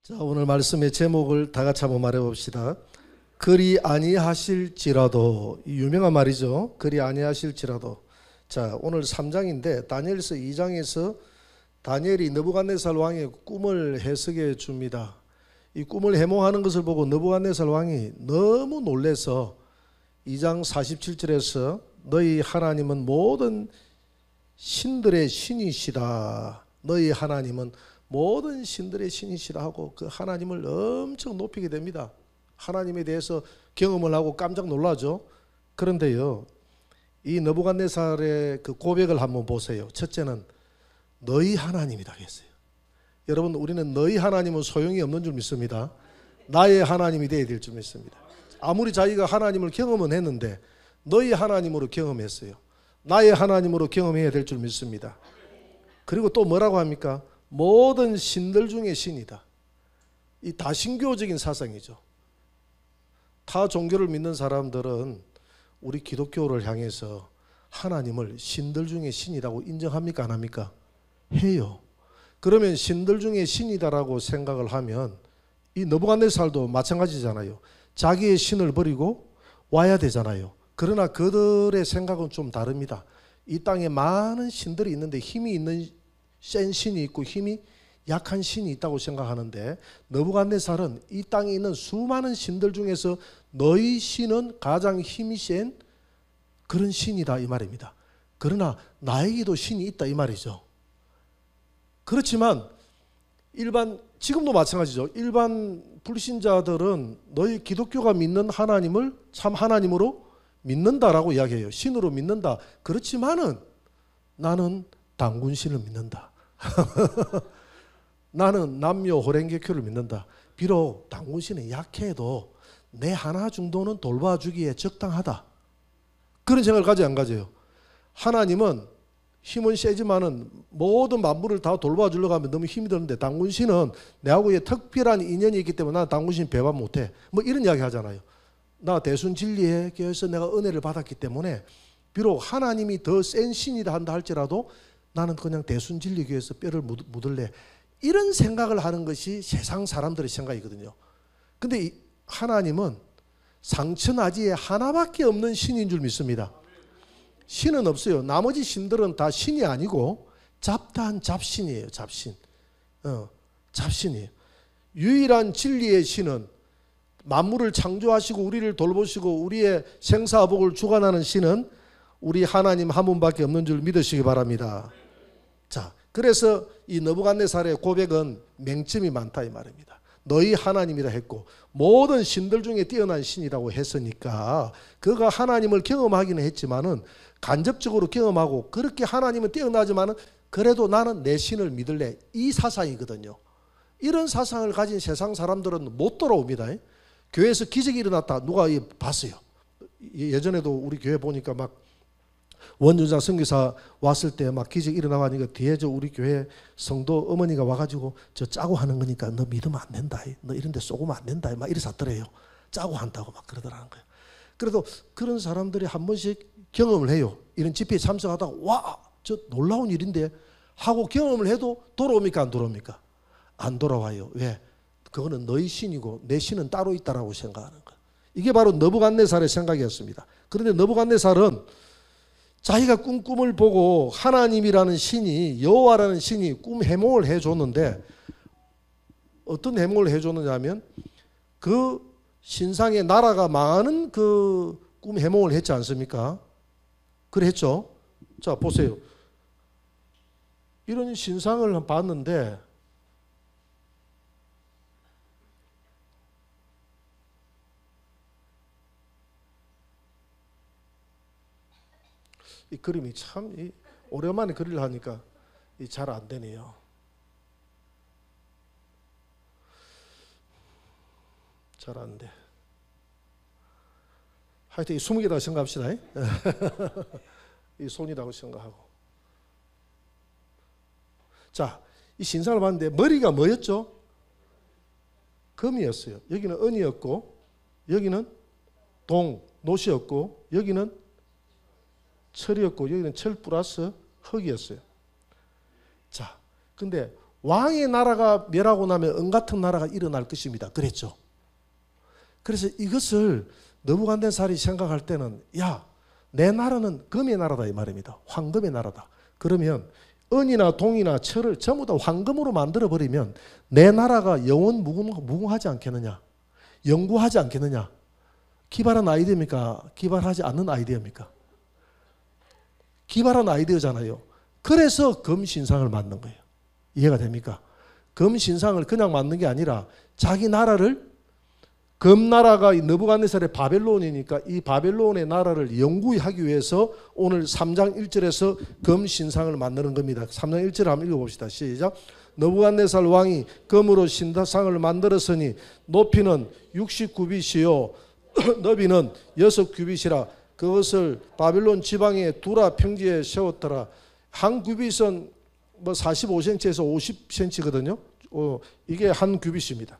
자, 오늘 말씀의 제목을 다 같이 한번 말해 봅시다. 그리 아니하실지라도. 유명한 말이죠. 그리 아니하실지라도. 자, 오늘 3장인데 다니엘서 2장에서 다니엘이 느부갓네살 왕의 꿈을 해석해 줍니다. 이 꿈을 해몽하는 것을 보고 느부갓네살 왕이 너무 놀라서 2장 47절에서 너희 하나님은 모든 신들의 신이시다. 너희 하나님은 모든 신들의 신이시라 하고 그 하나님을 엄청 높이게 됩니다. 하나님에 대해서 경험을 하고 깜짝 놀라죠. 그런데요, 이 느부갓네살의 그 고백을 한번 보세요. 첫째는 너희 하나님이다 했어요. 여러분, 우리는 너희 하나님은 소용이 없는 줄 믿습니다. 나의 하나님이 되어야 될 줄 믿습니다. 아무리 자기가 하나님을 경험은 했는데 너희 하나님으로 경험했어요. 나의 하나님으로 경험해야 될 줄 믿습니다. 그리고 또 뭐라고 합니까? 모든 신들 중에 신이다. 이 다신교적인 사상이죠. 타 종교를 믿는 사람들은 우리 기독교를 향해서 하나님을 신들 중에 신이라고 인정합니까? 안 합니까? 해요. 그러면 신들 중에 신이다라고 생각을 하면 이 느부갓네살도 마찬가지잖아요. 자기의 신을 버리고 와야 되잖아요. 그러나 그들의 생각은 좀 다릅니다. 이 땅에 많은 신들이 있는데 힘이 있는 센 신이 있고 힘이 약한 신이 있다고 생각하는데 느부갓네살은 이 땅에 있는 수많은 신들 중에서 너희 신은 가장 힘이 센 그런 신이다 이 말입니다. 그러나 나에게도 신이 있다 이 말이죠. 그렇지만 지금도 마찬가지죠. 일반 불신자들은 너희 기독교가 믿는 하나님을 참 하나님으로 믿는다라고 이야기해요. 신으로 믿는다. 그렇지만은 나는 단군신을 믿는다. 나는 남묘 호랭개교를 믿는다. 비록 단군신은 약해도 내 하나 정도는 돌봐주기에 적당하다. 그런 생각을 가져요, 안 가져요? 하나님은 힘은 세지만은 모든 만물을 다 돌봐주려고 하면 너무 힘이 드는데 단군신은 내하고의 특별한 인연이 있기 때문에 나는 단군신 배반 못해. 뭐 이런 이야기 하잖아요. 나 대순진리에 교회에서 내가 은혜를 받았기 때문에 비록 하나님이 더 센 신이다 한다 할지라도 나는 그냥 대순진리교회에서 뼈를 묻을래. 이런 생각을 하는 것이 세상 사람들의 생각이거든요. 근데 이 하나님은 상천하지에 하나밖에 없는 신인 줄 믿습니다. 신은 없어요. 나머지 신들은 다 신이 아니고 잡다한 잡신이에요. 잡신. 잡신이에요. 유일한 진리의 신은 만물을 창조하시고 우리를 돌보시고 우리의 생사복을 주관하는 신은 우리 하나님 한 분밖에 없는 줄 믿으시기 바랍니다. 자, 그래서 이 느부갓네살의 고백은 맹점이 많다 이 말입니다. 너희 하나님이라 했고 모든 신들 중에 뛰어난 신이라고 했으니까 그가 하나님을 경험하기는 했지만은 간접적으로 경험하고 그렇게 하나님은 뛰어나지만은 그래도 나는 내 신을 믿을래. 이 사상이거든요. 이런 사상을 가진 세상 사람들은 못 돌아옵니다. 교회에서 기적이 일어났다. 누가 봤어요. 예전에도 우리 교회 보니까 막 원준장 선교사 왔을 때 막 기적이 일어나고 하니까 뒤에 저 우리 교회 성도 어머니가 와가지고 저 짜고 하는 거니까 너 믿으면 안 된다. 너 이런 데 쏘고면 안 된다. 막 이래서 하더래요. 짜고 한다고 막 그러더라는 거예요. 그래도 그런 사람들이 한 번씩 경험을 해요. 이런 집회에 참석하다가 와, 저 놀라운 일인데 하고 경험을 해도 돌아옵니까? 안 돌아옵니까? 안 돌아와요. 왜? 그거는 너희 신이고 내 신은 따로 있다라고 생각하는 거예요. 이게 바로 느부갓네살의 생각이었습니다. 그런데 느부갓네살은 자기가 꿈을 보고 하나님이라는 신이 여호와라는 신이 꿈 해몽을 해줬는데 어떤 해몽을 해줬느냐면 그 신상의 나라가 망하는 그 꿈 해몽을 했지 않습니까? 그랬죠. 자, 보세요. 이런 신상을 봤는데 이 그림이 참 오랜만에 그리려 하니까 잘 안 되네요. 잘 안 돼. 하여튼 이 20개라고 생각합시다. 이 손이라고 생각하고. 자, 이 신상을 봤는데 머리가 뭐였죠? 금이었어요. 여기는 은이었고 여기는 노시였고 여기는 철이었고 여기는 철 플러스 흙이었어요. 자, 근데 왕의 나라가 멸하고 나면 은 같은 나라가 일어날 것입니다. 그랬죠. 그래서 이것을 느부갓네살이 생각할 때는 야, 내 나라는 금의 나라다 이 말입니다. 황금의 나라다. 그러면 은이나 동이나 철을 전부 다 황금으로 만들어 버리면 내 나라가 영원 무궁하지 않겠느냐? 영구하지 않겠느냐? 기발한 아이디어입니까? 기발하지 않는 아이디어입니까? 기발한 아이디어잖아요. 그래서 금신상을 만든 거예요. 이해가 됩니까? 금신상을 그냥 만든 게 아니라 자기 나라를, 금나라가 느부갓네살의 바벨론이니까 이 바벨론의 나라를 영구히 하기 위해서 오늘 3장 1절에서 금신상을 만드는 겁니다. 3장 1절을 한번 읽어봅시다. 시작. 느부갓네살 왕이 금으로 신상을 만들었으니 높이는 69빗이요 너비는 6규빗이라 그것을 바벨론 지방의 두라 평지에 세웠더라. 한 규빗은 뭐 45cm에서 50cm거든요. 이게 한 규빗입니다.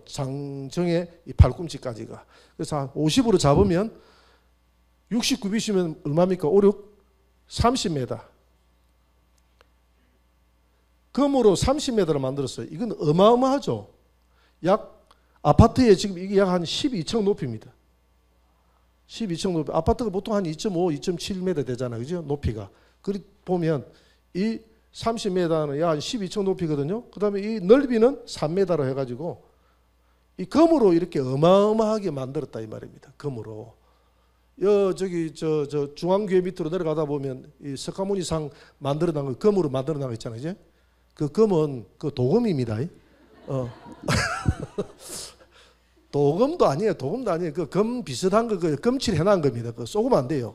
장정의 이 발꿈치까지가. 그래서 한 50으로 잡으면 69빗이면 얼마입니까? 5, 6? 30m. 금으로 30m를 만들었어요. 이건 어마어마하죠. 약 아파트에 지금 이게 약 한 12층 높이입니다. 12층 높이. 아파트가 보통 한 2.5, 2.7m 되잖아요. 그죠? 높이가. 그리 보면 이 30m는 약 한 12층 높이거든요. 그 다음에 이 넓이는 3m로 해가지고 이 금으로 이렇게 어마어마하게 만들었다 이 말입니다. 금으로. 저기 저 중앙교회 밑으로 내려가다 보면 이 석가모니상 만들어 놓은 거 금으로 만들어 놓은 거 있잖아요. 이제 그 금은 그 도금입니다. 도금도 아니에요. 도금도 아니에요. 그 금 비슷한 거 그 금칠 해놓은 겁니다. 그 쏘면 안 돼요.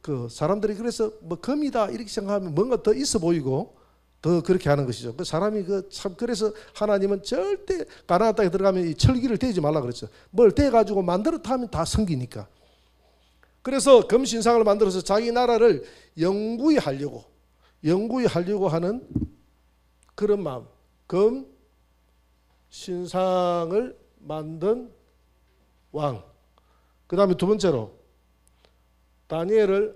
그 사람들이 그래서 뭐 금이다 이렇게 생각하면 뭔가 더 있어 보이고 더 그렇게 하는 것이죠. 그 사람이 그 참 그래서 하나님은 절대 가나안 땅에 들어가면 이 철기를 대지 말라 그랬죠. 뭘 대 가지고 만들었다 하면 다 성기니까. 그래서 금신상을 만들어서 자기 나라를 영구히 하려고 하는 그런 마음. 금신상을 만든 왕. 그 다음에 두 번째로 다니엘을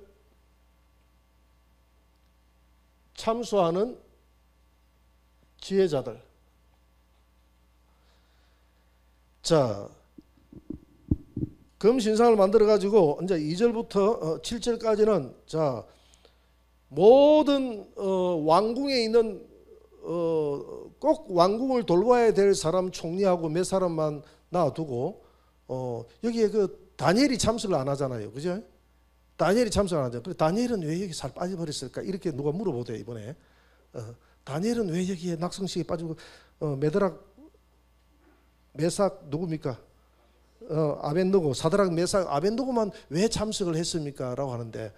참소하는 지혜자들. 자, 금신상을 만들어 가지고 이제 2절부터 7절까지는 자 모든 왕궁에 있는 꼭 왕궁을 돌봐야 될 사람 총리하고 몇 사람만 놔두고 여기에 그 다니엘이 참석을 안 하잖아요. 그죠? 다니엘이 참석을 안 하죠. 그래 다니엘은 왜 여기 살 빠져버렸을까? 이렇게 누가 물어보대요 이번에. 다니엘은 왜 여기에 낙성식에 빠지고 메드락 메삭 누굽니까? 아벤느고 사드락 메삭 아벤느고만 왜 참석을 했습니까? 라고 하는데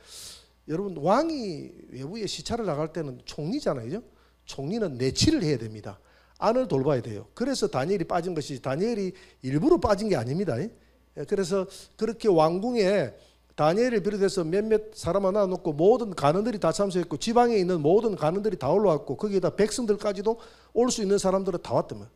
여러분 왕이 외부에 시찰을 나갈 때는 총리잖아요. 그죠? 총리는 내치를 해야 됩니다. 안을 돌봐야 돼요. 그래서 다니엘이 빠진 것이 다니엘이 일부러 빠진 게 아닙니다. 그래서 그렇게 왕궁에 다니엘을 비롯해서 몇몇 사람 하나 놓고 모든 관원들이 다 참석했고 지방에 있는 모든 관원들이 다 올라왔고 거기에다 백성들까지도 올 수 있는 사람들은 다 왔다면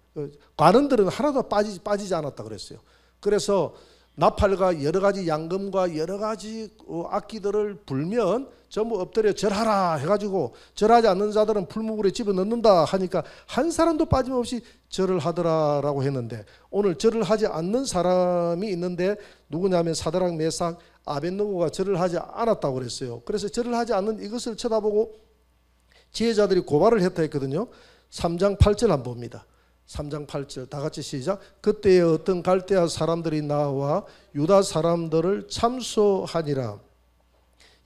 관원들은 하나도 빠지지 않았다 그랬어요. 그래서 나팔과 여러 가지 양금과 여러 가지 악기들을 불면 전부 엎드려 절하라 해가지고 절하지 않는 자들은 풀무불에 집어넣는다 하니까 한 사람도 빠짐없이 절을 하더라라고 했는데 오늘 절을 하지 않는 사람이 있는데 누구냐면 사드락 메삭 아벤느고가 절을 하지 않았다고 그랬어요. 그래서 절을 하지 않는 이것을 쳐다보고 지혜자들이 고발을 했다 했거든요. 3장 8절 한번 봅니다. 3장 8절 다 같이 시작. 그때에 어떤 갈대아 사람들이 나와 유다 사람들을 참소하니라.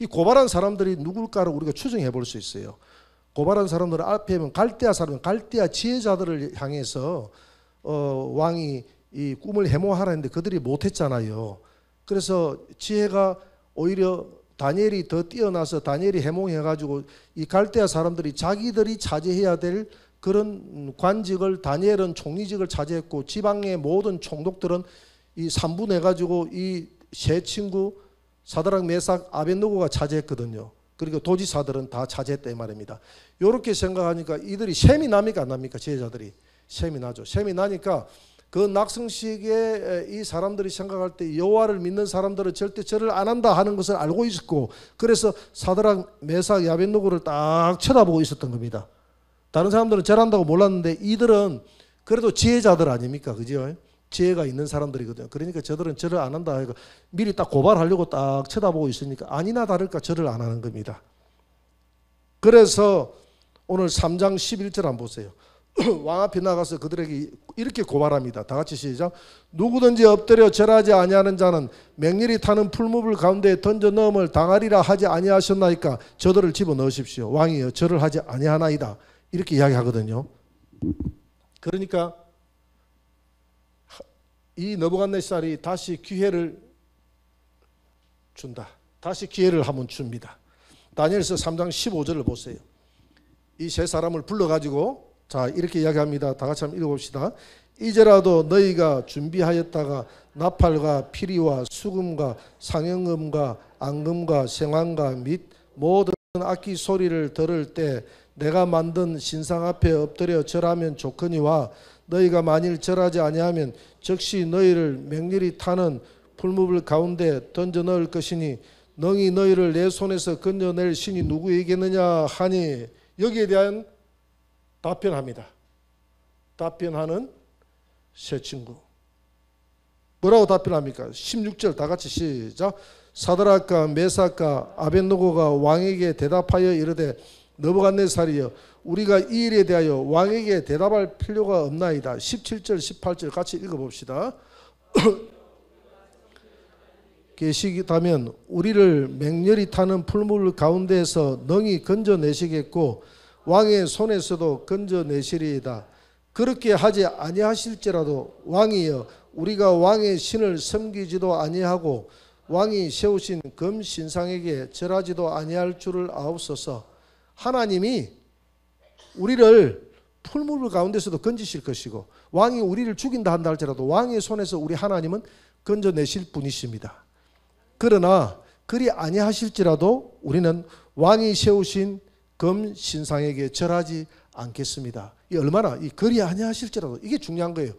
이 고발한 사람들이 누굴까를 우리가 추정해 볼 수 있어요. 고발한 사람들 앞에 보면 갈대아 사람, 갈대아 지혜자들을 향해서 왕이 이 꿈을 해몽하라 했는데 그들이 못했잖아요. 그래서 지혜가 오히려 다니엘이 더 뛰어나서 다니엘이 해몽해가지고 이 갈대아 사람들이 자기들이 차지해야 될 그런 관직을 다니엘은 총리직을 차지했고 지방의 모든 총독들은 이 3분해 가지고 이 세 친구 사드락 메삭 아벤느고가 차지했거든요. 그리고 도지사들은 다 차지했다 이 말입니다. 이렇게 생각하니까 이들이 셈이 납니까 안 납니까? 지혜자들이 셈이 나죠. 셈이 나니까 그 낙성식에 이 사람들이 생각할 때 여호와를 믿는 사람들은 절대 절을 안 한다 하는 것을 알고 있었고 그래서 사드락 메삭 아벤느고를 딱 쳐다보고 있었던 겁니다. 다른 사람들은 절한다고 몰랐는데 이들은 그래도 지혜자들 아닙니까? 그죠? 지혜가 있는 사람들이거든요. 그러니까 저들은 절을 안 한다 해서 미리 딱 고발하려고 딱 쳐다보고 있으니까 아니나 다를까 절을 안 하는 겁니다. 그래서 오늘 3장 11절 한번 보세요. 왕 앞에 나가서 그들에게 이렇게 고발합니다. 다 같이 시작. 누구든지 엎드려 절하지 아니하는 자는 맹렬히 타는 풀무불 가운데 던져 넣음을 당하리라 하지 아니하셨나이까 저들을 집어넣으십시오. 왕이여 절을 하지 아니하나이다. 이렇게 이야기하거든요. 그러니까 이 느부갓네살이 다시 기회를 준다. 다시 기회를 한번 줍니다. 다니엘서 3장 15절을 보세요. 이 세 사람을 불러가지고 자 이렇게 이야기합니다. 다 같이 한번 읽어봅시다. 이제라도 너희가 준비하였다가 나팔과 피리와 수금과 상영금과 앙금과 생황과 및 모든 악기 소리를 들을 때 내가 만든 신상 앞에 엎드려 절하면 좋거니와 너희가 만일 절하지 아니하면 즉시 너희를 맹렬히 타는 풀무불 가운데 던져 넣을 것이니 능히 너희를 내 손에서 건져낼 신이 누구이겠느냐 하니 여기에 대한 답변합니다. 답변하는 새 친구. 뭐라고 답변합니까? 16절 다 같이 시작. 사드락과 메삭과 아벳느고가 왕에게 대답하여 이르되 느부갓네살이여 우리가 이 일에 대하여 왕에게 대답할 필요가 없나이다. 17절 18절 같이 읽어봅시다. 계시다면 우리를 맹렬히 타는 풀물 가운데에서 능히 건져내시겠고 왕의 손에서도 건져내시리이다. 그렇게 하지 아니하실지라도 왕이여 우리가 왕의 신을 섬기지도 아니하고 왕이 세우신 금신상에게 절하지도 아니할 줄을 아옵소서. 하나님이 우리를 풀물 가운데서도 건지실 것이고 왕이 우리를 죽인다 한다 할지라도 왕의 손에서 우리 하나님은 건져내실 분이십니다. 그러나 그리 아니하실지라도 우리는 왕이 세우신 금신상에게 절하지 않겠습니다. 이 얼마나 이 그리 아니하실지라도 이게 중요한 거예요.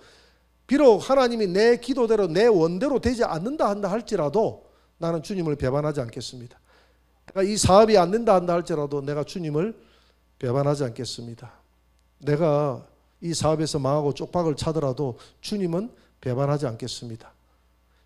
비록 하나님이 내 기도대로 내 원대로 되지 않는다 한다 할지라도 나는 주님을 배반하지 않겠습니다. 이 사업이 안 된다 한다 할지라도 내가 주님을 배반하지 않겠습니다. 내가 이 사업에서 망하고 쪽박을 차더라도 주님은 배반하지 않겠습니다.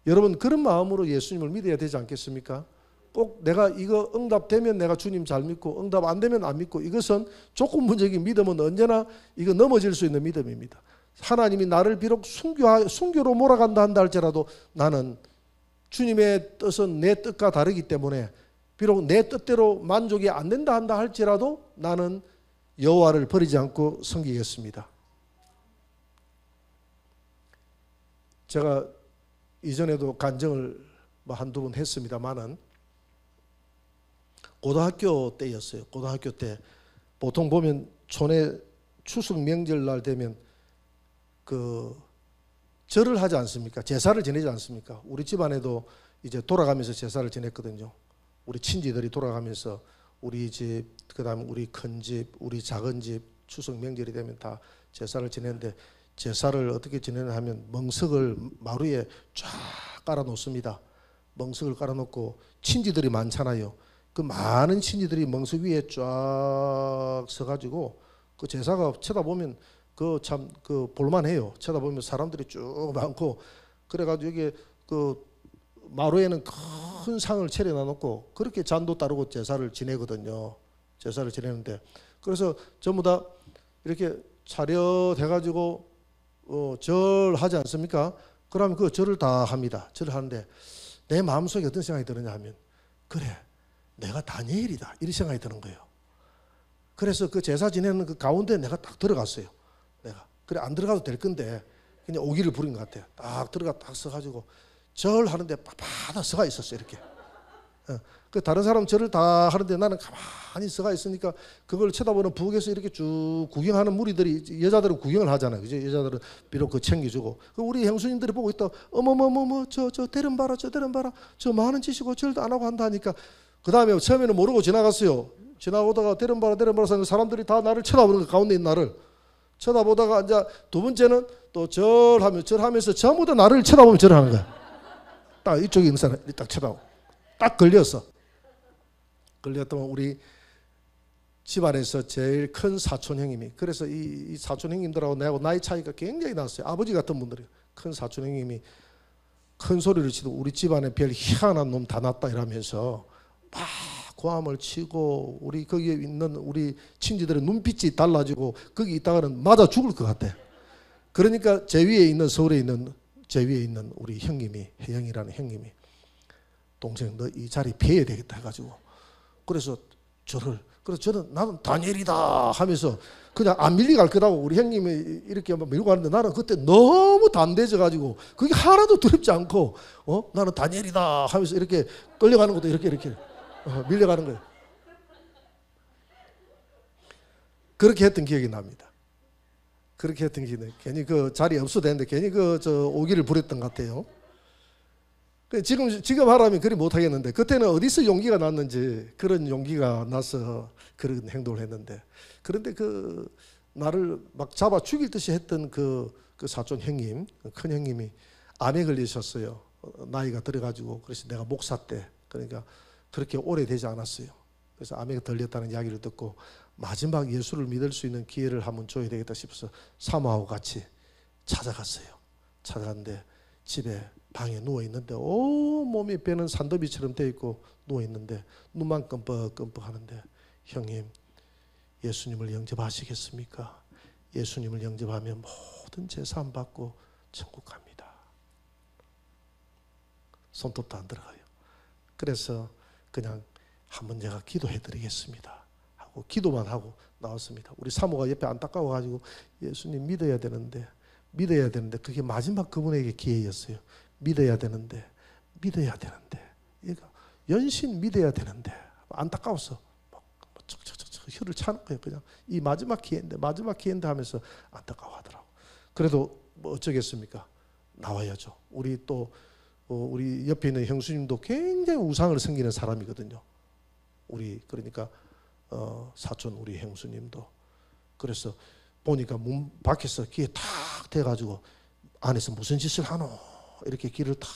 여러분 그런 마음으로 예수님을 믿어야 되지 않겠습니까? 꼭 내가 이거 응답되면 내가 주님 잘 믿고 응답 안 되면 안 믿고 이것은 조건부적인 믿음은 언제나 이거 넘어질 수 있는 믿음입니다. 하나님이 나를 비록 순교로 몰아간다 한다 할지라도 나는 주님의 뜻은 내 뜻과 다르기 때문에 비록 내 뜻대로 만족이 안 된다 한다 할지라도 나는 여호와를 버리지 않고 섬기겠습니다. 제가 이전에도 간증을 한두 번 했습니다만은 고등학교 때였어요. 고등학교 때 보통 보면 촌에 추석 명절날 되면 그 절을 하지 않습니까? 제사를 지내지 않습니까? 우리 집안에도 이제 돌아가면서 제사를 지냈거든요. 우리 친지들이 돌아가면서 우리 집, 그다음에 우리 큰 집, 우리 작은 집 추석 명절이 되면 다 제사를 지내는데 제사를 어떻게 지내냐 하면 멍석을 마루에 쫙 깔아 놓습니다. 멍석을 깔아 놓고 친지들이 많잖아요. 그 많은 친지들이 멍석 위에 쫙 서가지고 그 제사가 쳐다보면 그 참 그 볼만해요. 쳐다보면 사람들이 쭉 많고 그래가지고 여기 그 마루에는 큰 상을 차려놔 놓고 그렇게 잔도 따르고 제사를 지내거든요. 제사를 지내는데 그래서 전부 다 이렇게 차렷해가지고 절하지 않습니까? 그러면 그 절을 다 합니다. 절을 하는데 내 마음속에 어떤 생각이 드느냐 하면 그래 내가 다니엘이다 이런 생각이 드는 거예요. 그래서 그 제사 지내는 그 가운데 내가 딱 들어갔어요. 내가 그래 안 들어가도 될 건데 그냥 오기를 부린 것 같아요. 딱 들어가 딱 서가지고 절하는데 바다 서가 있었어요. 이렇게. 그 다른 사람 절을 다 하는데 나는 가만히 서가 있으니까 그걸 쳐다보는 부엌에서 이렇게 쭉 구경하는 무리들이 여자들은 구경을 하잖아요. 그죠? 여자들은 비록 그 챙겨주고 우리 형수님들이 보고 있다. 어머머머머 저 대름 봐라 저 대름 봐라 저 많은 짓이고 절도 안 하고 한다 하니까 그 다음에 처음에는 모르고 지나갔어요. 지나오다가 대름 봐라 해서 사람들이 다 나를 쳐다보는 거 가운데 있는 나를 쳐다보다가 이제 두 번째는 또 절하면서 전부 다 나를 쳐다보면 절하는 거야. 딱 이쪽에 있는 사람이 딱 쳐다보고 딱 걸렸어. 걸렸더니 우리 집안에서 제일 큰 사촌 형님이, 그래서 이 사촌 형님들하고 내하고 나이 차이가 굉장히 났어요. 아버지 같은 분들이. 큰 사촌 형님이 큰 소리를 치도 우리 집안에 별 희한한 놈 다 났다 이러면서 막 고함을 치고, 우리 거기에 있는 우리 친지들의 눈빛이 달라지고 거기 있다가는 맞아 죽을 것 같아. 그러니까 제 위에 있는, 서울에 있는 제 위에 있는 우리 형님이, 혜영이라는 형님이, 동생 너 이 자리 피해야 되겠다 해가지고, 그래서 저는 나는 다니엘이다 하면서 그냥 안 밀리갈 거다고 우리 형님이 이렇게 밀고 가는데, 나는 그때 너무 담대해져 가지고 그게 하나도 두렵지 않고 나는 다니엘이다 하면서 이렇게 끌려가는 것도 이렇게 밀려가는 거예요. 그렇게 했던 기억이 납니다. 그렇게 했던 기억이 나요. 괜히 그 자리에 없어도 되는데 괜히 저 오기를 부렸던 것 같아요. 지금 하라면 그리 못하겠는데, 그때는 어디서 용기가 났는지 그런 용기가 나서 그런 행동을 했는데, 그런데 그 나를 막 잡아 죽일 듯이 했던 그 사촌 형님, 큰 형님이 암에 걸리셨어요. 나이가 들어가지고. 그래서 내가 목사 때, 그러니까 그렇게 오래되지 않았어요. 그래서 암에 걸렸다는 이야기를 듣고 마지막 예수를 믿을 수 있는 기회를 한번 줘야 되겠다 싶어서 사모하고 같이 찾아갔어요. 찾아갔는데 집에 방에 누워있는데 몸이 배는 산더미처럼 되어 있고 누워있는데 눈만 끔뻑끔뻑 하는데, 형님 예수님을 영접하시겠습니까? 예수님을 영접하면 모든 죄 사함 받고 천국 갑니다. 손톱도 안 들어가요. 그래서 그냥 한번 제가 기도해 드리겠습니다 하고 기도만 하고 나왔습니다. 우리 사모가 옆에 안타까워가지고 예수님 믿어야 되는데 그게 마지막 그분에게 기회였어요. 믿어야 되는데 얘가 연신 믿어야 되는데 안타까웠어. 척척척 혀를 차는 거예요. 그냥 이 마지막 기회인데 하면서 안타까워하더라고. 그래도 뭐 어쩌겠습니까? 나와야죠. 우리 또 우리 옆에 있는 형수님도 굉장히 우상을 섬기는 사람이거든요. 우리 그러니까 사촌 우리 형수님도. 그래서 보니까 문 밖에서 귀에 탁 대가지고 안에서 무슨 짓을 하노 이렇게 귀를 탁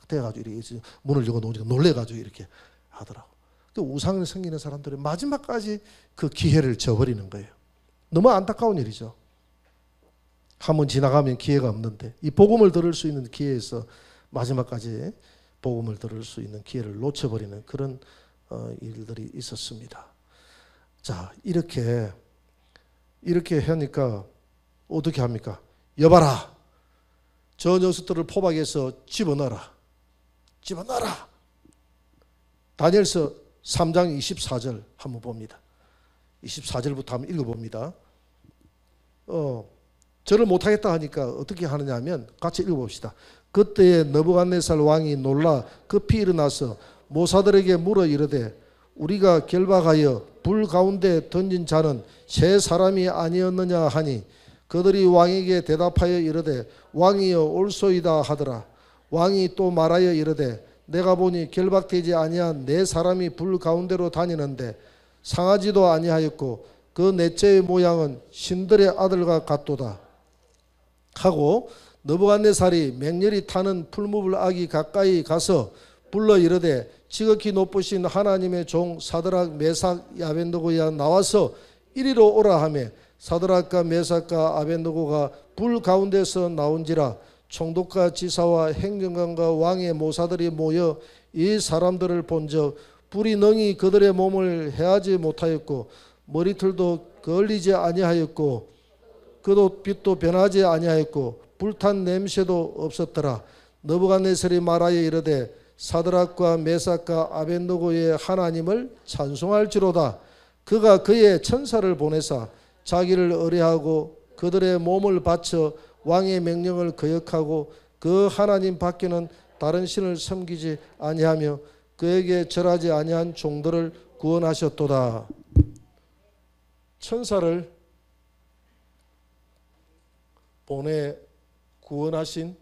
대가지고 이렇게 문을 열고 놓으니까 놀래가지고 이렇게 하더라고. 그 우상을 섬기는 사람들은 마지막까지 그 기회를 저버리는 거예요. 너무 안타까운 일이죠. 한번 지나가면 기회가 없는데 이 복음을 들을 수 있는 기회에서 마지막까지 복음을 들을 수 있는 기회를 놓쳐버리는 그런 일들이 있었습니다. 자, 이렇게 하니까 어떻게 합니까? 여봐라, 저 녀석들을 포박해서 집어넣어라. 다니엘서 3장 24절 한번 봅니다. 24절부터 한번 읽어봅니다. 저를 못하겠다 하니까 어떻게 하느냐 하면 같이 읽어봅시다. 그때에 느부갓네살 왕이 놀라 급히 일어나서 모사들에게 물어 이르되, 우리가 결박하여 불 가운데 던진 자는 세 사람이 아니었느냐 하니, 그들이 왕에게 대답하여 이르되 왕이여 올소이다 하더라. 왕이 또 말하여 이르되, 내가 보니 결박되지 아니한 네 사람이 불 가운데로 다니는데 상하지도 아니하였고 그 넷째의 모양은 신들의 아들과 같도다 하고, 느부갓네살이 맹렬히 타는 풀무불 아기 가까이 가서 불러 이르되, 지극히 높으신 하나님의 종 사드락 메삭 아벤느고야 나와서 이리로 오라 하며, 사드락과 메삭과 아벤느고가 불 가운데서 나온지라. 총독과 지사와 행정관과 왕의 모사들이 모여 이 사람들을 본즉 불이 능히 그들의 몸을 해하지 못하였고 머리털도 걸리지 아니하였고 그도 빛도 변하지 아니하였고 불탄 냄새도 없었더라. 느부갓네살이 말하여 이르되, 사드락과 메삭과 아벤느고의 하나님을 찬송할지로다. 그가 그의 천사를 보내사 자기를 의뢰하고 그들의 몸을 바쳐 왕의 명령을 거역하고 그 하나님 밖에는 다른 신을 섬기지 아니하며 그에게 절하지 아니한 종들을 구원하셨도다. 천사를 보내 구원하신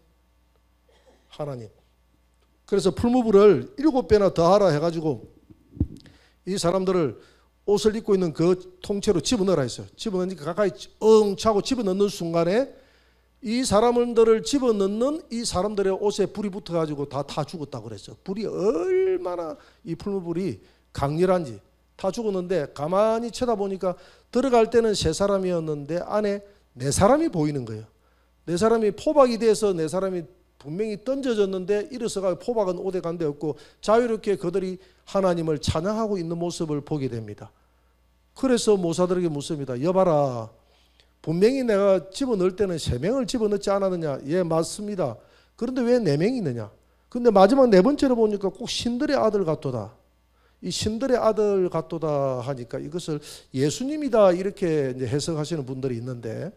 하나님. 그래서 풀무불을 7배나 더하라 해가지고 이 사람들을 옷을 입고 있는 그 통째로 집어넣으라 했어요. 집어넣으니까 가까이 차고 집어넣는 순간에 이 사람들을 집어넣는 이 사람들의 옷에 불이 붙어가지고 다 죽었다고 그랬죠. 불이 얼마나 이 풀무불이 강렬한지 다 죽었는데 가만히 쳐다보니까 들어갈 때는 세 사람이었는데 안에 네 사람이 보이는 거예요. 네 사람이 포박이 돼서 네 사람이 분명히 던져졌는데 일어서가 포박은 오대간되었고 자유롭게 그들이 하나님을 찬양하고 있는 모습을 보게 됩니다. 그래서 모사들에게 묻습니다. 여봐라, 분명히 내가 집어넣을 때는 3명을 집어넣지 않았느냐? 예, 맞습니다. 그런데 왜 4명이 있느냐? 근데 마지막 4번째로 보니까 꼭 신들의 아들 같도다. 이 신들의 아들 같도다 하니까 이것을 예수님이다 이렇게 이제 해석하시는 분들이 있는데,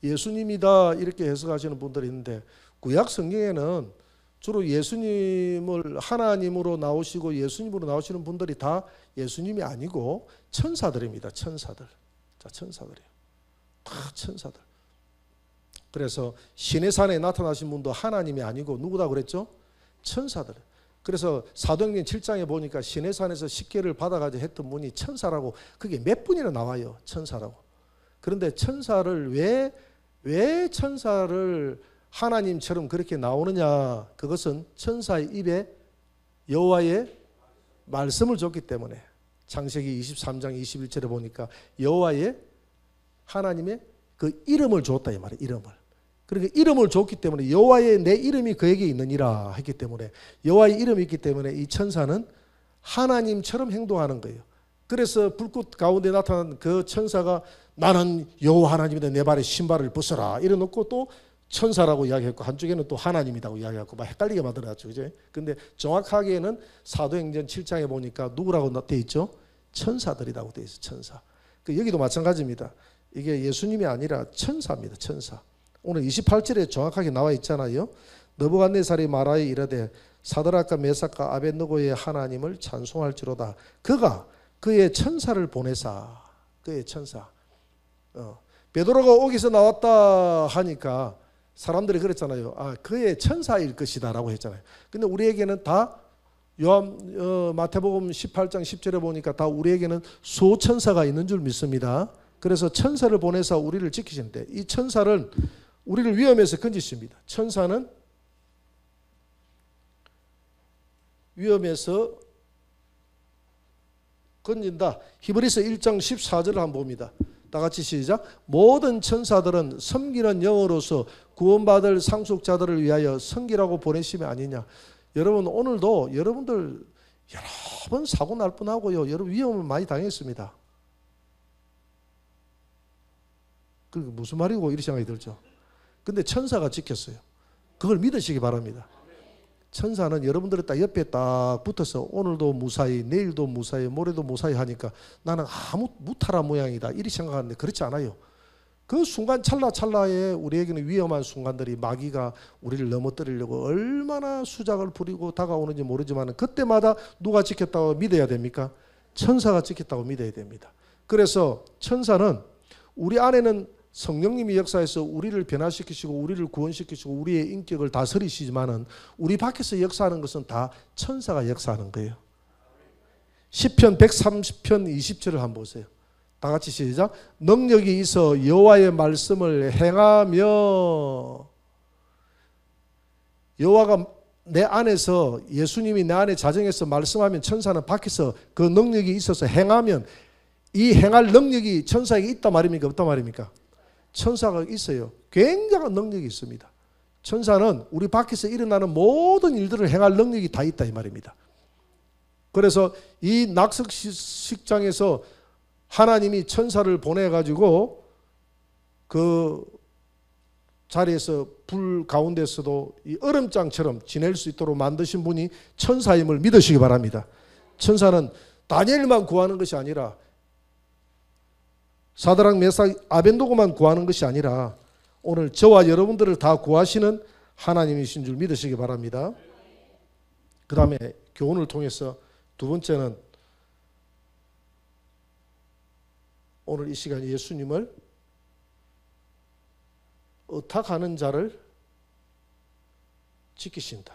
예수님이다 이렇게 해석하시는 분들이 있는데, 구약 성경에는 주로 예수님을 하나님으로 나오시고 예수님으로 나오시는 분들이 다 예수님이 아니고 천사들입니다. 천사들. 자, 천사들이에요. 다 천사들. 그래서 시내산에 나타나신 분도 하나님이 아니고 누구다 그랬죠? 천사들. 그래서 사도행전 7장에 보니까 시내산에서 십계를 받아가지고 했던 분이 천사라고, 그게 몇 분이나 나와요. 천사라고. 그런데 천사를 왜 천사를 하나님처럼 그렇게 나오느냐? 그것은 천사의 입에 여호와의 말씀을 줬기 때문에. 창세기 23장 21절에 보니까 여호와의 하나님의 그 이름을 줬다 이 말이에요. 이름을. 그러니까 이름을 줬기 때문에 여호와의 내 이름이 그에게 있느니라 했기 때문에, 여호와의 이름이 있기 때문에 이 천사는 하나님처럼 행동하는 거예요. 그래서 불꽃 가운데 나타난 그 천사가 나는 여호와 하나님이다, 내 발에 신발을 벗어라 이래놓고 또 천사라고 이야기했고, 한쪽에는 또 하나님이라고 이야기했고 막 헷갈리게 만들어놨죠. 그죠? 근데 정확하게는 사도행전 7장에 보니까 누구라고 되어 있죠? 천사들이라고 되어 있어요. 천사. 여기도 마찬가지입니다. 이게 예수님이 아니라 천사입니다. 천사. 오늘 28절에 정확하게 나와 있잖아요. 느부갓네살이 말하여 이르되 사드락과 메삭과 아벳느고의 하나님을 찬송할지로다. 그가 그의 천사를 보내사. 그의 천사. 베드로가 오기서 나왔다 하니까 사람들이 그랬잖아요. 아, 그의 천사일 것이다 라고 했잖아요. 근데 우리에게는 다 마태복음 18장 10절에 보니까 다 우리에게는 수천사가 있는 줄 믿습니다. 그래서 천사를 보내서 우리를 지키시는데, 이 천사를 우리를 위험에서 건지십니다. 천사는 위험에서 건진다. 히브리서 1장 14절을 한번 봅니다. 다 같이 시작. 모든 천사들은 섬기는 영으로서 구원받을 상속자들을 위하여 섬기라고 보내심이 아니냐. 여러분, 오늘도 여러분들 여러 번 사고 날 뻔하고요, 여러분 위험을 많이 당했습니다. 그게 무슨 말이고 이런 생각이 들죠. 근데 천사가 지켰어요. 그걸 믿으시기 바랍니다. 천사는 여러분들이 딱 옆에 딱 붙어서 오늘도 무사히, 내일도 무사히, 모레도 무사히 하니까 나는 아무 무탈한 모양이다 이리 생각하는데, 그렇지 않아요. 그 순간 찰나찰나에 우리에게는 위험한 순간들이, 마귀가 우리를 넘어뜨리려고 얼마나 수작을 부리고 다가오는지 모르지만 그때마다 누가 지켰다고 믿어야 됩니까? 천사가 지켰다고 믿어야 됩니다. 그래서 천사는 우리 안에는 성령님이 역사해서 우리를 변화시키시고 우리를 구원시키시고 우리의 인격을 다스리시지만은 우리 밖에서 역사하는 것은 다 천사가 역사하는 거예요. 시편 130편 20절을 한번 보세요. 다 같이 시작. 능력이 있어 여호와의 말씀을 행하며, 여호와가 내 안에서, 예수님이 내 안에 자정해서 말씀하면 천사는 밖에서 그 능력이 있어서 행하면, 이 행할 능력이 천사에게 있단 말입니까? 없단 말입니까? 천사가 있어요. 굉장한 능력이 있습니다. 천사는 우리 밖에서 일어나는 모든 일들을 행할 능력이 다 있다 이 말입니다. 그래서 이 낙석식장에서 하나님이 천사를 보내가지고 그 자리에서 불 가운데서도 이 얼음장처럼 지낼 수 있도록 만드신 분이 천사임을 믿으시기 바랍니다. 천사는 다니엘만 구하는 것이 아니라, 사드락 메삭 아벳느고만 구하는 것이 아니라 오늘 저와 여러분들을 다 구하시는 하나님이신 줄 믿으시기 바랍니다. 그 다음에 교훈을 통해서 두 번째는, 오늘 이 시간에 예수님을 의탁하는 자를 지키신다.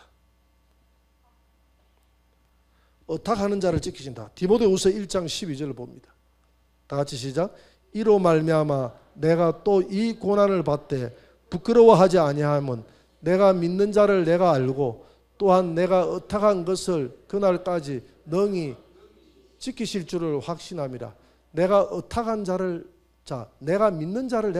의탁하는 자를 지키신다. 디모데후서 1장 12절을 봅니다. 다 같이 시작. 이로 말미암아 내가 또 이 고난을 받되 부끄러워하지 아니하면 내가 믿는 자를 내가 알고 또한 내가 의탁한 것을 그날까지 능히 지키실 줄을 확신함이라. 내가 의탁한 자를, 자, 내가 믿는 자를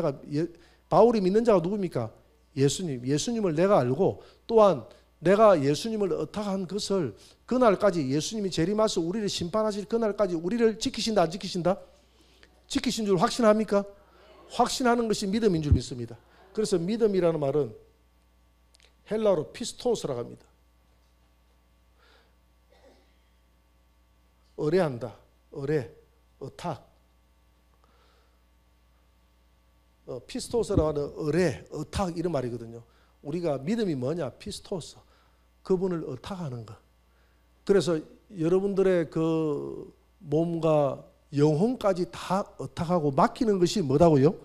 바울이 믿는 자가 누굽니까? 예수님을 내가 알고, 또한 내가 예수님을 의탁한 것을 그날까지, 예수님이 재림하셔서 우리를 심판하실 그날까지 우리를 지키신다 안 지키신다? 지키신 줄 확신합니까? 확신하는 것이 믿음인 줄 믿습니다. 그래서 믿음이라는 말은 헬라어로 피스토스라고 합니다. 의뢰한다, 의탁. 피스토스라고 하는 의탁 이런 말이거든요. 우리가 믿음이 뭐냐? 피스토스. 그분을 의탁하는 것. 그래서 여러분들의 그 몸과 영혼까지 다 의탁하고 맡기는 것이 뭐다고요?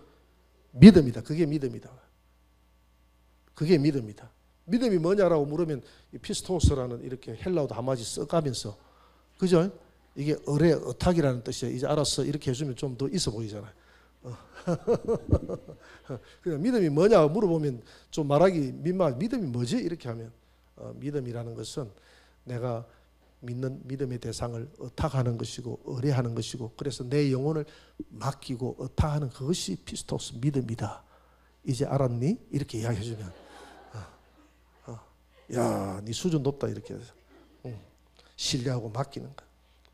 믿음이다. 그게 믿음이다. 그게 믿음이다. 믿음이 뭐냐라고 물으면 피스토스라는 이렇게 헬라어도 한마디 써가면서, 그죠? 이게 의탁이라는 뜻이에요. 이제 알아서 이렇게 해주면 좀 더 있어 보이잖아요. 그냥 믿음이 뭐냐 물어보면 좀 말하기 민망해. 믿음이 뭐지? 이렇게 하면 믿음이라는 것은 내가 믿는 믿음의 대상을 의탁하는 것이고 의뢰하는 것이고, 그래서 내 영혼을 맡기고 의탁하는 그것이 피스토스 믿음이다. 이제 알았니? 이렇게 이야기해주면 야, 네 수준 높다 이렇게 해서 신뢰하고 맡기는 것,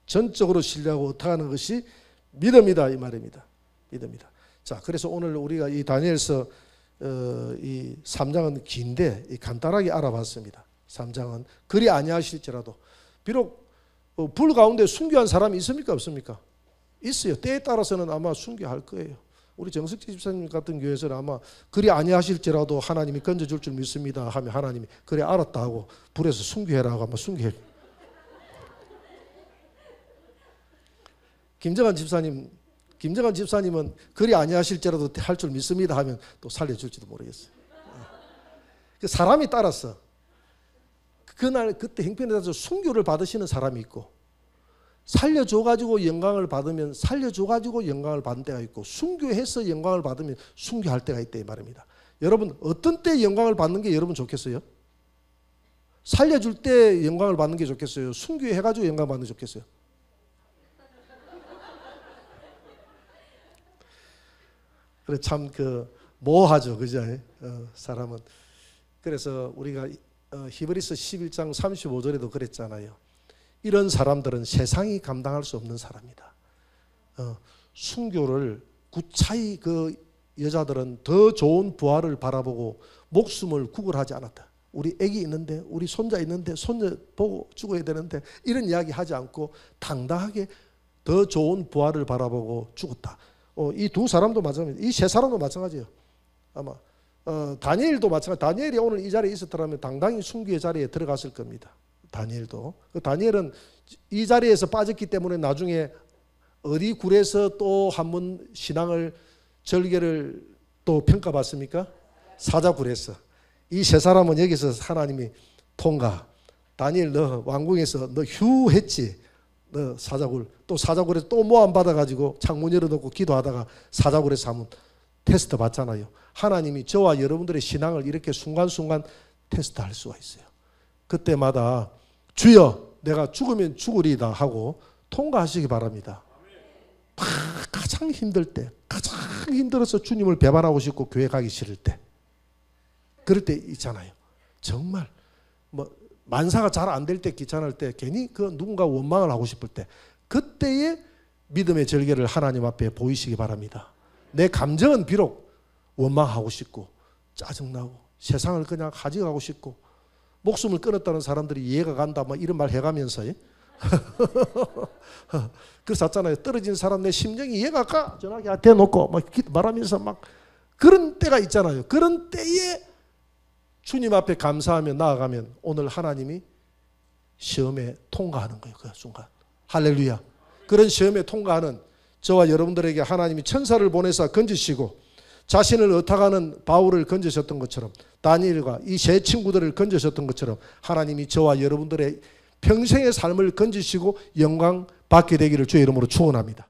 전적으로 신뢰하고 의탁하는 것이 믿음이다 이 말입니다. 믿음이다. 자, 그래서 오늘 우리가 이 다니엘서 이 3장은 긴데 간단하게 알아봤습니다. 3장은 그리 아니하실지라도, 비록 불 가운데 순교한 사람이 있습니까 없습니까? 있어요. 때에 따라서는 아마 순교할 거예요. 우리 정석지 집사님 같은 교회에서는 아마 그리 아니하실지라도 하나님이 건져줄 줄 믿습니다 하면 하나님이 그래 알았다 하고 불에서 순교해라 하고 아마 순교해. 김정한 집사님은 그리 아니하실지라도 할 줄 믿습니다 하면 또 살려줄지도 모르겠어요. 사람이 따라서 그때 형편에 따라서 순교를 받으시는 사람이 있고, 살려줘가지고 영광을 받으면 살려줘가지고 영광을 받는 때가 있고, 순교해서 영광을 받으면 순교할 때가 있다 이 말입니다. 여러분 어떤 때 영광을 받는 게 여러분 좋겠어요? 살려줄 때 영광을 받는 게 좋겠어요? 순교해가지고 영광 받는 게 좋겠어요? 그래 참 모호하죠, 그죠? 사람은. 그래서 우리가 히브리서 11장 35절에도 그랬잖아요. 이런 사람들은 세상이 감당할 수 없는 사람이다. 순교를 구차히 그 여자들은 더 좋은 부활을 바라보고 목숨을 구걸하지 않았다. 우리 애기 있는데, 우리 손자 있는데, 손녀 보고 죽어야 되는데 이런 이야기 하지 않고 당당하게 더 좋은 부활을 바라보고 죽었다. 이 두 사람도 마찬가지입니다. 이 세 사람도 마찬가지예요. 아마 다니엘도 마찬가지. 다니엘이 오늘 이 자리에 있었더라면 당당히 순교의 자리에 들어갔을 겁니다. 다니엘도. 다니엘은 이 자리에서 빠졌기 때문에 나중에 어디 굴에서 또 한 번 신앙을 절개를 또 평가받습니까? 사자굴에서. 이 세 사람은 여기서 하나님이 통과. 다니엘 너 왕궁에서 너 휴했지. 너 사자굴. 또 사자굴에서 또 모함 받아가지고 창문 열어놓고 기도하다가 사자굴에서 한번 테스트 받잖아요. 하나님이 저와 여러분들의 신앙을 이렇게 순간순간 테스트할 수가 있어요. 그때마다 주여 내가 죽으면 죽으리이다 하고 통과하시기 바랍니다. 가장 힘들 때, 가장 힘들어서 주님을 배반하고 싶고 교회 가기 싫을 때, 그럴 때 있잖아요. 정말 만사가 잘 안 될 때, 귀찮을 때, 괜히 누군가 원망을 하고 싶을 때, 그때의 믿음의 절개를 하나님 앞에 보이시기 바랍니다. 내 감정은 비록 원망하고 싶고 짜증나고 세상을 그냥 가져가고 싶고 목숨을 끊었다는 사람들이 이해가 간다 이런 말 해가면서 그래서 했잖아요. 떨어진 사람 내 심정이 이해가 가 전화기 대놓고 말하면서 그런 때가 있잖아요. 그런 때에 주님 앞에 감사하며 나아가면 오늘 하나님이 시험에 통과하는 거예요. 그 순간. 할렐루야. 그런 시험에 통과하는 저와 여러분들에게 하나님이 천사를 보내서 건지시고 자신을 의탁하는 바울을 건지셨던 것처럼, 다니엘과 이 세 친구들을 건지셨던 것처럼 하나님이 저와 여러분들의 평생의 삶을 건지시고 영광 받게 되기를 주의 이름으로 축원합니다.